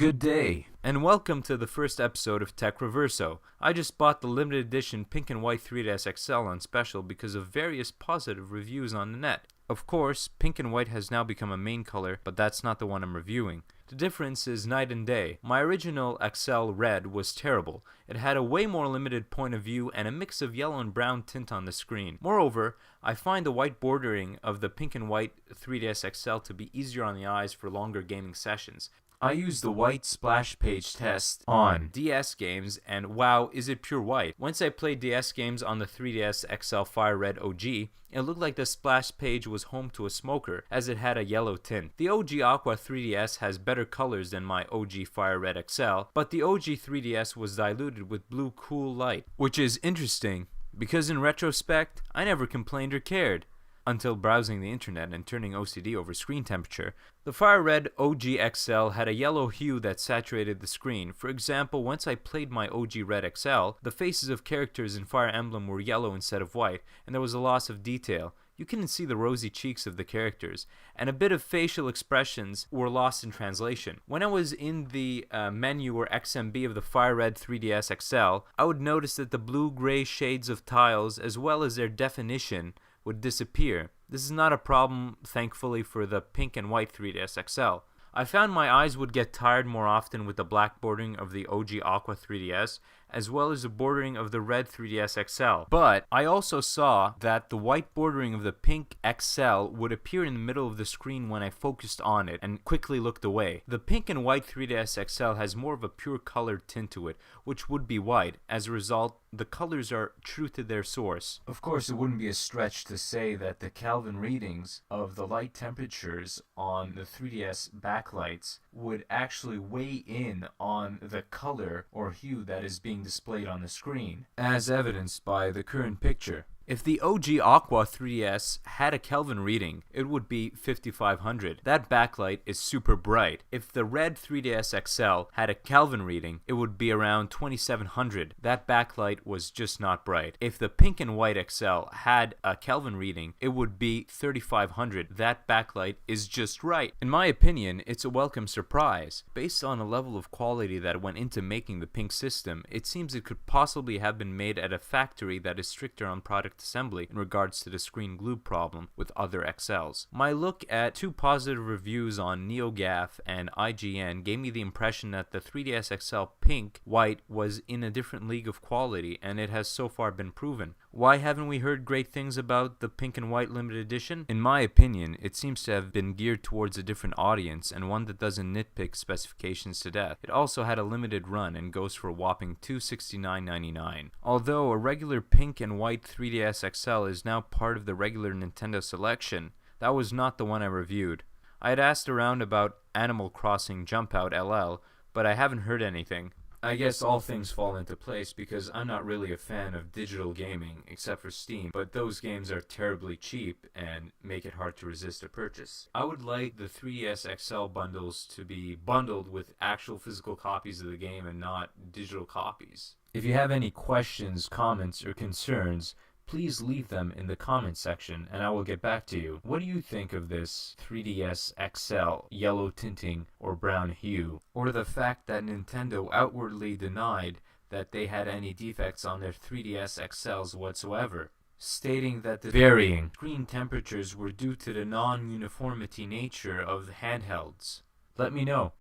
Good day, and welcome to the first episode of Tech Reverso. I just bought the limited edition pink and white 3DS XL on special because of various positive reviews on the net. Of course, pink and white has now become a main color, but that's not the one I'm reviewing. The difference is night and day. My original XL Red was terrible. It had a way more limited point of view and a mix of yellow and brown tint on the screen. Moreover, I find the white bordering of the pink and white 3DS XL to be easier on the eyes for longer gaming sessions. I used the white splash page test on DS games, and wow, is it pure white. Once I played DS games on the 3DS XL Fire Red OG, it looked like the splash page was home to a smoker, as it had a yellow tint. The OG Aqua 3DS has better colors than my OG Fire Red XL, but the OG 3DS was diluted with blue cool light, which is interesting, because in retrospect, I never complained or cared. Until browsing the internet and turning OCD over screen temperature. The Fire Red OG XL had a yellow hue that saturated the screen. For example, once I played my OG Red XL, the faces of characters in Fire Emblem were yellow instead of white, and there was a loss of detail. You couldn't see the rosy cheeks of the characters, and a bit of facial expressions were lost in translation. When I was in the menu or XMB of the Fire Red 3DS XL, I would notice that the blue-gray shades of tiles, as well as their definition, would disappear. This is not a problem, thankfully, for the pink and white 3DS XL. I found my eyes would get tired more often with the black bordering of the OG Aqua 3DS, as well as the bordering of the red 3DS XL. But I also saw that the white bordering of the pink XL would appear in the middle of the screen when I focused on it and quickly looked away. The pink and white 3DS XL has more of a pure colored tint to it, which would be white. As a result, the colors are true to their source. Of course, it wouldn't be a stretch to say that the Kelvin readings of the light temperatures on the 3DS backlights would actually weigh in on the color or hue that is being displayed on the screen, as evidenced by the current picture. If the OG Aqua 3DS had a Kelvin reading, it would be 5500. That backlight is super bright. If the red 3DS XL had a Kelvin reading, it would be around 2700. That backlight was just not bright. If the pink and white XL had a Kelvin reading, it would be 3500. That backlight is just right. In my opinion, it's a welcome surprise. Based on a level of quality that went into making the pink system, it seems it could possibly have been made at a factory that is stricter on product assembly in regards to the screen glue problem with other XLs. My look at two positive reviews on NeoGAF and IGN gave me the impression that the 3DS XL Pink White was in a different league of quality, and it has so far been proven. Why haven't we heard great things about the pink and white limited edition? In my opinion, it seems to have been geared towards a different audience and one that doesn't nitpick specifications to death. It also had a limited run and goes for a whopping $269.99. Although a regular pink and white 3DS XL is now part of the regular Nintendo selection, that was not the one I reviewed. I had asked around about Animal Crossing Jump Out LL, but I haven't heard anything. I guess all things fall into place because I'm not really a fan of digital gaming, except for Steam, but those games are terribly cheap and make it hard to resist a purchase. I would like the 3DS XL bundles to be bundled with actual physical copies of the game and not digital copies. If you have any questions, comments, or concerns, please leave them in the comment section and I will get back to you. What do you think of this 3DS XL yellow tinting or brown hue? Or the fact that Nintendo outwardly denied that they had any defects on their 3DS XLs whatsoever, stating that the varying screen temperatures were due to the non-uniformity nature of the handhelds? Let me know.